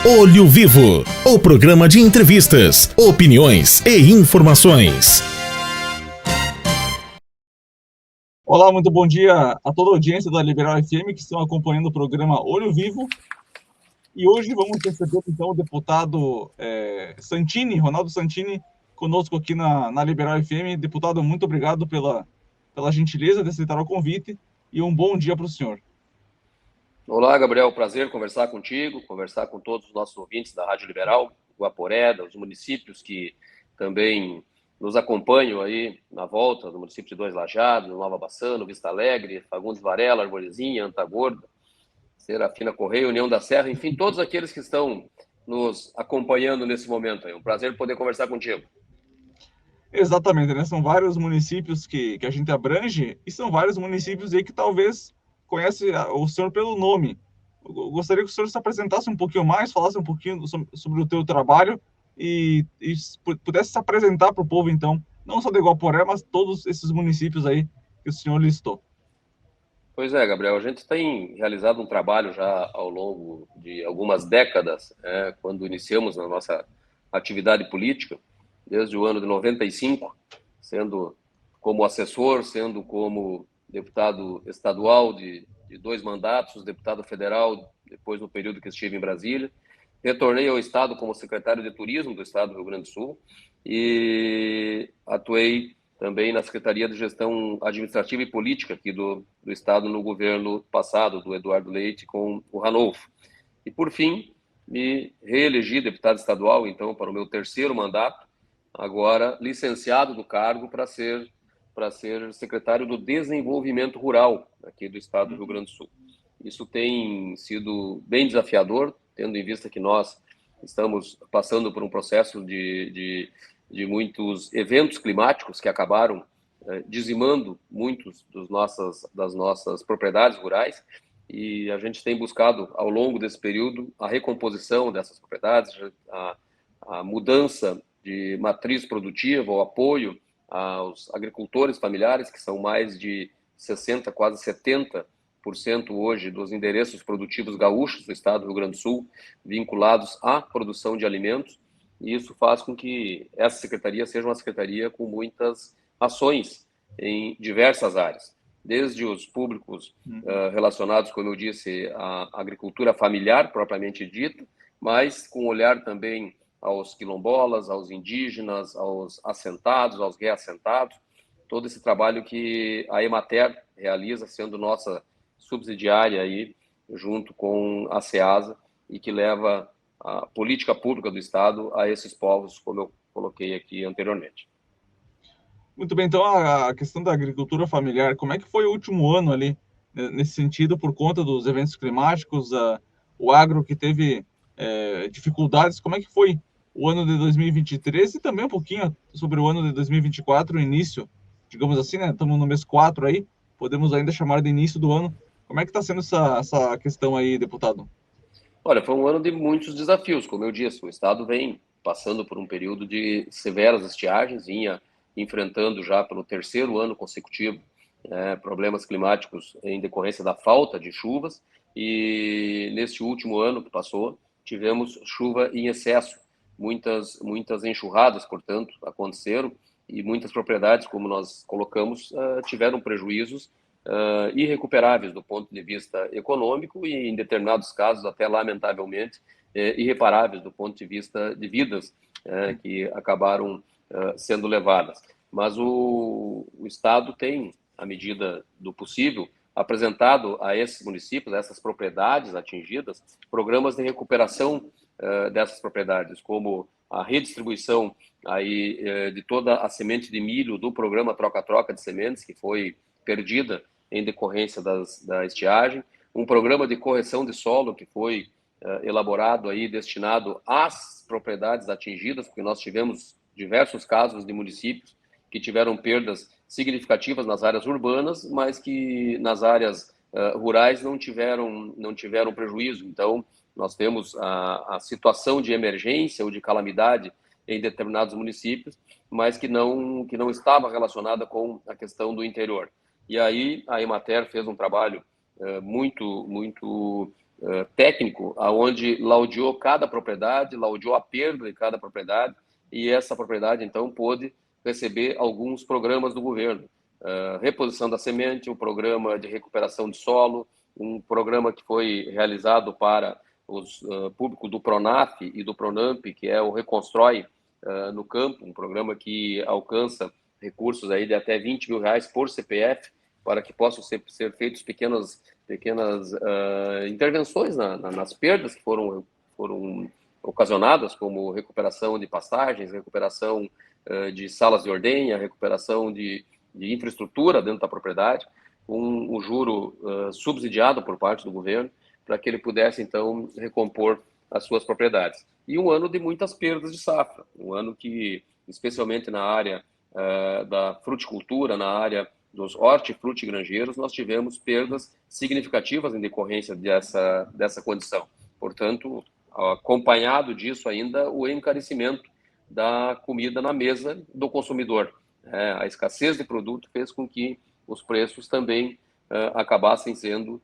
Olho Vivo, o programa de entrevistas, opiniões e informações. Olá, muito bom dia a toda a audiência da Liberal FM que estão acompanhando o programa Olho Vivo. E hoje vamos receber então o deputado Santini, Ronaldo Santini, conosco aqui na Liberal FM. Deputado, muito obrigado pela gentileza de aceitar o convite e um bom dia para o senhor. Olá, Gabriel, prazer conversar contigo, conversar com todos os nossos ouvintes da Rádio Liberal, Guaporé, dos municípios que também nos acompanham aí na volta, do município de Dois Lajados, Nova Bassano, Vista Alegre, Fagundes Varela, Arvorezinha, Antagorda, Serafina Correia, União da Serra, enfim, todos aqueles que estão nos acompanhando nesse momento. É um prazer poder conversar contigo. Exatamente, né? São vários municípios que a gente abrange e são vários municípios aí que talvez conhece o senhor pelo nome. Eu gostaria que o senhor se apresentasse um pouquinho mais, falasse um pouquinho sobre o teu trabalho e pudesse se apresentar para o povo, então, não só de Guaporé, mas todos esses municípios aí que o senhor listou. Pois é, Gabriel, a gente tem realizado um trabalho já ao longo de algumas décadas, quando iniciamos na nossa atividade política, desde o ano de 95, sendo como assessor, sendo como deputado estadual de 2 mandatos, deputado federal, depois no período que estive em Brasília. Retornei ao Estado como secretário de Turismo do Estado do Rio Grande do Sul e atuei também na Secretaria de Gestão Administrativa e Política aqui do Estado no governo passado, do Eduardo Leite, com o Ranolfo. E, por fim, me reelegi deputado estadual, então, para o meu 3º mandato, agora licenciado do cargo para ser secretário do Desenvolvimento Rural aqui do Estado do Rio Grande do Sul. Isso tem sido bem desafiador, tendo em vista que nós estamos passando por um processo de muitos eventos climáticos que acabaram dizimando muitos das nossas propriedades rurais, e a gente tem buscado, ao longo desse período, a recomposição dessas propriedades, a mudança de matriz produtiva, o apoio aos agricultores familiares, que são mais de 60%, quase 70% hoje dos endereços produtivos gaúchos do estado do Rio Grande do Sul, vinculados à produção de alimentos, e isso faz com que essa secretaria seja uma secretaria com muitas ações em diversas áreas, desde os públicos relacionados, como eu disse, à agricultura familiar propriamente dita, mas com olhar também aos quilombolas, aos indígenas, aos assentados, aos reassentados, todo esse trabalho que a Emater realiza, sendo nossa subsidiária aí, junto com a SEASA, e que leva a política pública do Estado a esses povos, como eu coloquei aqui anteriormente. Muito bem, então a questão da agricultura familiar, como é que foi o último ano ali, nesse sentido, por conta dos eventos climáticos, o agro que teve dificuldades, como é que foi o ano de 2023 e também um pouquinho sobre o ano de 2024, o início, digamos assim, né? Estamos no mês 4 aí, podemos ainda chamar de início do ano. Como é que está sendo essa questão aí, deputado? Olha, foi um ano de muitos desafios, como eu disse, o Estado vem passando por um período de severas estiagens, vinha enfrentando já pelo 3º ano consecutivo problemas climáticos em decorrência da falta de chuvas, e neste último ano que passou, tivemos chuva em excesso, muitas enxurradas, portanto, aconteceram, e muitas propriedades, como nós colocamos, tiveram prejuízos irrecuperáveis do ponto de vista econômico e, em determinados casos, até lamentavelmente, irreparáveis do ponto de vista de vidas que acabaram sendo levadas. Mas o Estado tem, à medida do possível, apresentado a esses municípios, a essas propriedades atingidas, programas de recuperação dessas propriedades, como a redistribuição aí, de toda a semente de milho do programa Troca-Troca de Sementes, que foi perdida em decorrência da estiagem, um programa de correção de solo que foi elaborado aí, destinado às propriedades atingidas, porque nós tivemos diversos casos de municípios que tiveram perdas significativas nas áreas urbanas, mas que nas áreas rurais não tiveram prejuízo. Então, nós temos a situação de emergência ou de calamidade em determinados municípios, mas que não estava relacionada com a questão do interior. E aí a Emater fez um trabalho muito técnico, aonde laudiou cada propriedade, laudiou a perda de cada propriedade, e essa propriedade, então, pôde receber alguns programas do governo. Reposição da semente, um programa de recuperação de solo, um programa que foi realizado para os público do Pronaf e do Pronamp, que é o Reconstrói no Campo, um programa que alcança recursos aí de até R$20 mil por CPF, para que possam ser feitos pequenas intervenções nas perdas que foram ocasionadas, como recuperação de pastagens, recuperação de salas de ordenha, recuperação de infraestrutura dentro da propriedade, com um juro subsidiado por parte do governo, para que ele pudesse, então, recompor as suas propriedades. E um ano de muitas perdas de safra, um ano que, especialmente na área da fruticultura, na área dos hortifrutigranjeiros, nós tivemos perdas significativas em decorrência dessa condição. Portanto, acompanhado disso ainda, o encarecimento da comida na mesa do consumidor. A escassez de produto fez com que os preços também acabassem sendo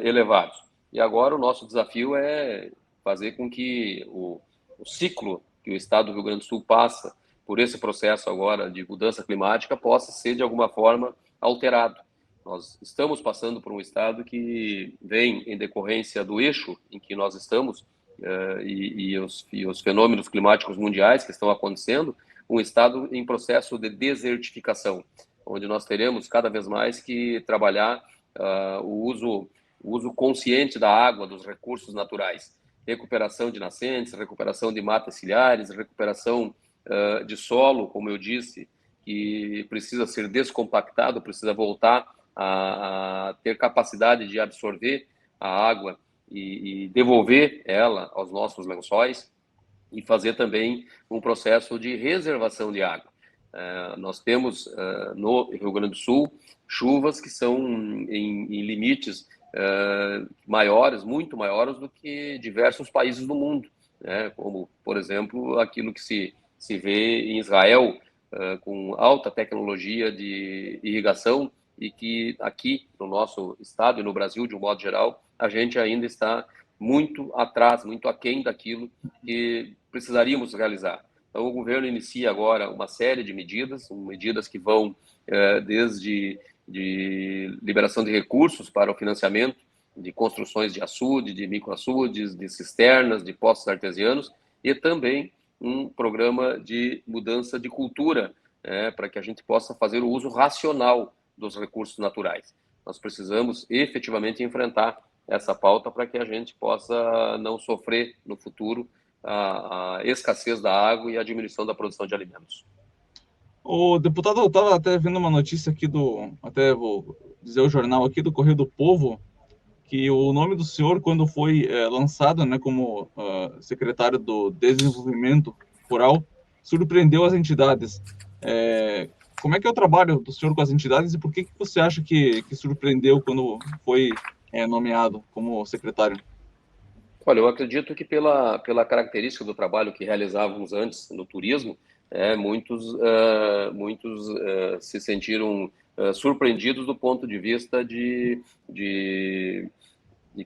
elevados. E agora o nosso desafio é fazer com que o ciclo que o Estado do Rio Grande do Sul passa por esse processo agora de mudança climática possa ser, de alguma forma, alterado. Nós estamos passando por um Estado que vem em decorrência do eixo em que nós estamos e os fenômenos climáticos mundiais que estão acontecendo, um Estado em processo de desertificação, onde nós teremos cada vez mais que trabalhar o uso consciente da água, dos recursos naturais, recuperação de nascentes, recuperação de matas ciliares, recuperação de solo, como eu disse, que precisa ser descompactado, precisa voltar a ter capacidade de absorver a água e devolver ela aos nossos lençóis, e fazer também um processo de reservação de água. Nós temos no Rio Grande do Sul chuvas que são em limites maiores, muito maiores do que diversos países do mundo, né? Como, por exemplo, aquilo que se vê em Israel, com alta tecnologia de irrigação, e que aqui no nosso estado e no Brasil, de um modo geral, a gente ainda está muito atrás, muito aquém daquilo que precisaríamos realizar. Então, o governo inicia agora uma série de medidas que vão desde liberação de recursos para o financiamento de construções de açude, de microaçudes, de cisternas, de poços artesianos, e também um programa de mudança de cultura, para que a gente possa fazer o uso racional dos recursos naturais. Nós precisamos efetivamente enfrentar essa pauta para que a gente possa não sofrer no futuro a escassez da água e a diminuição da produção de alimentos. O deputado, eu estava até vendo uma notícia aqui até vou dizer o jornal aqui do Correio do Povo, que o nome do senhor, quando foi lançado, né, como secretário do Desenvolvimento Rural, surpreendeu as entidades. Como é que é o trabalho do senhor com as entidades e por que você acha que surpreendeu quando foi nomeado como secretário? Olha, eu acredito que pela característica do trabalho que realizávamos antes no turismo, muitos se sentiram surpreendidos do ponto de vista de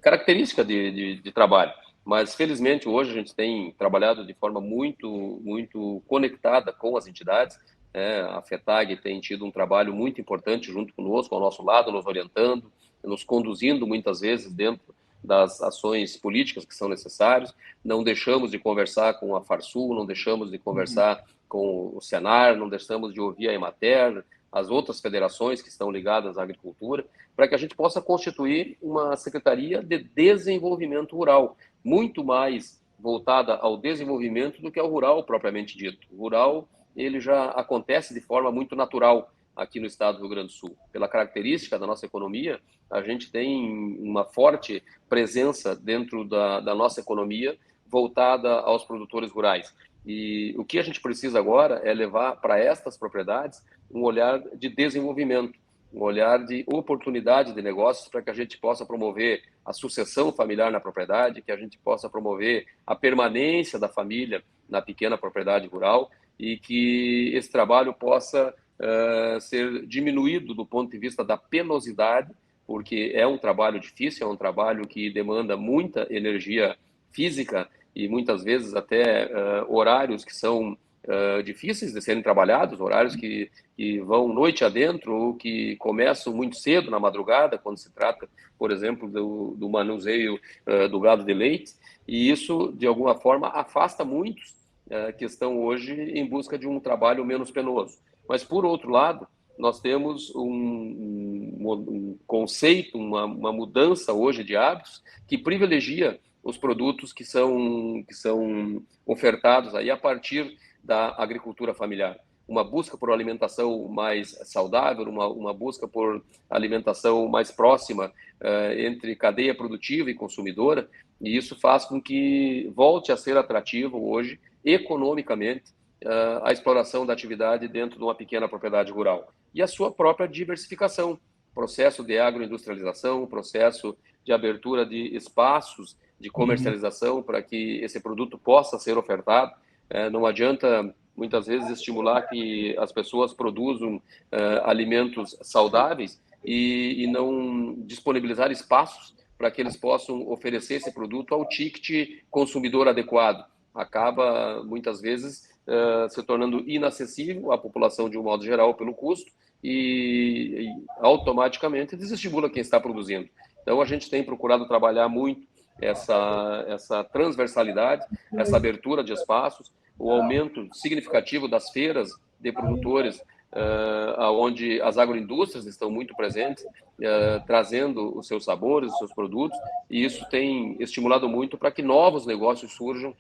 característica de trabalho. Mas, felizmente, hoje a gente tem trabalhado de forma muito conectada com as entidades. A FETAG tem tido um trabalho muito importante junto conosco, ao nosso lado, nos orientando, nos conduzindo muitas vezes dentro das ações políticas que são necessárias. Não deixamos de conversar com a Farsul, não deixamos de conversar com o Senar, não deixamos de ouvir a Emater, as outras federações que estão ligadas à agricultura, para que a gente possa constituir uma Secretaria de Desenvolvimento Rural, muito mais voltada ao desenvolvimento do que ao rural propriamente dito. O rural, ele já acontece de forma muito natural aqui no estado do Rio Grande do Sul. Pela característica da nossa economia, a gente tem uma forte presença dentro da nossa economia voltada aos produtores rurais. E o que a gente precisa agora é levar para estas propriedades um olhar de desenvolvimento, um olhar de oportunidade de negócios, para que a gente possa promover a sucessão familiar na propriedade, que a gente possa promover a permanência da família na pequena propriedade rural, e que esse trabalho possa ser diminuído do ponto de vista da penosidade, porque é um trabalho difícil, é um trabalho que demanda muita energia física e muitas vezes até horários que são difíceis de serem trabalhados, horários que vão noite adentro ou que começam muito cedo na madrugada, quando se trata, por exemplo, do manuseio do gado de leite, e isso, de alguma forma, afasta muitos que estão hoje em busca de um trabalho menos penoso. Mas, por outro lado, nós temos um conceito, uma mudança hoje de hábitos que privilegia os produtos que são ofertados aí a partir da agricultura familiar. Uma busca por alimentação mais saudável, uma busca por alimentação mais próxima entre cadeia produtiva e consumidora, e isso faz com que volte a ser atrativo hoje, economicamente, a exploração da atividade dentro de uma pequena propriedade rural. E a sua própria diversificação, processo de agroindustrialização, processo de abertura de espaços de comercialização para que esse produto possa ser ofertado. Não adianta, muitas vezes, estimular que as pessoas produzam alimentos saudáveis e não disponibilizar espaços para que eles possam oferecer esse produto ao ticket consumidor adequado. Acaba, muitas vezes, se tornando inacessível à população de um modo geral pelo custo e automaticamente desestimula quem está produzindo. Então, a gente tem procurado trabalhar muito essa transversalidade, essa abertura de espaços, o aumento significativo das feiras de produtores, onde as agroindústrias estão muito presentes, trazendo os seus sabores, os seus produtos, e isso tem estimulado muito para que novos negócios surjam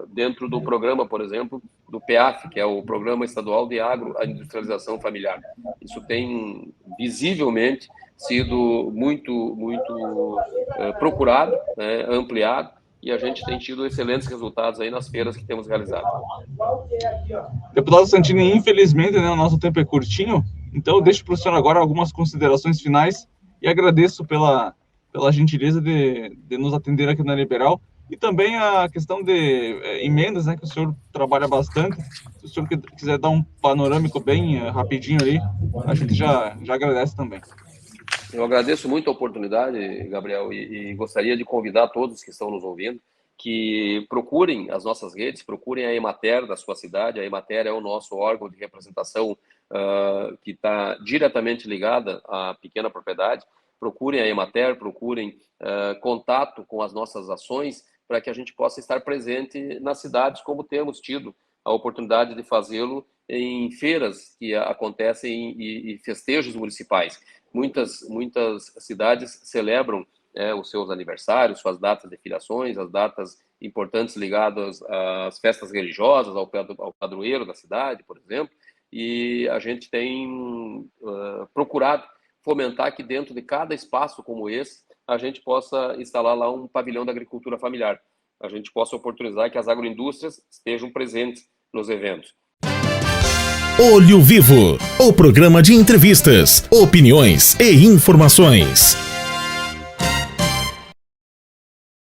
dentro do programa, por exemplo, do PEAF, que é o Programa Estadual de Agroindustrialização Familiar. Isso tem visivelmente sido muito procurado, ampliado, e a gente tem tido excelentes resultados aí nas feiras que temos realizado. Deputado Santini, infelizmente, o nosso tempo é curtinho, então eu deixo para o senhor agora algumas considerações finais e agradeço pela gentileza de nos atender aqui na Liberal, e também a questão de emendas, que o senhor trabalha bastante. Se o senhor quiser dar um panorâmico bem rapidinho ali, a gente já agradece também. Eu agradeço muito a oportunidade, Gabriel, e gostaria de convidar todos que estão nos ouvindo que procurem as nossas redes, procurem a Emater da sua cidade. A Emater é o nosso órgão de representação que está diretamente ligada à pequena propriedade. Procurem a Emater, procurem contato com as nossas ações para que a gente possa estar presente nas cidades, como temos tido a oportunidade de fazê-lo em feiras que acontecem e festejos municipais. Muitas cidades celebram os seus aniversários, suas datas de filiações, as datas importantes ligadas às festas religiosas, ao padroeiro da cidade, por exemplo, e a gente tem procurado fomentar que dentro de cada espaço como esse, a gente possa instalar lá um pavilhão da agricultura familiar, a gente possa oportunizar que as agroindústrias estejam presentes nos eventos. Olho Vivo, o programa de entrevistas, opiniões e informações.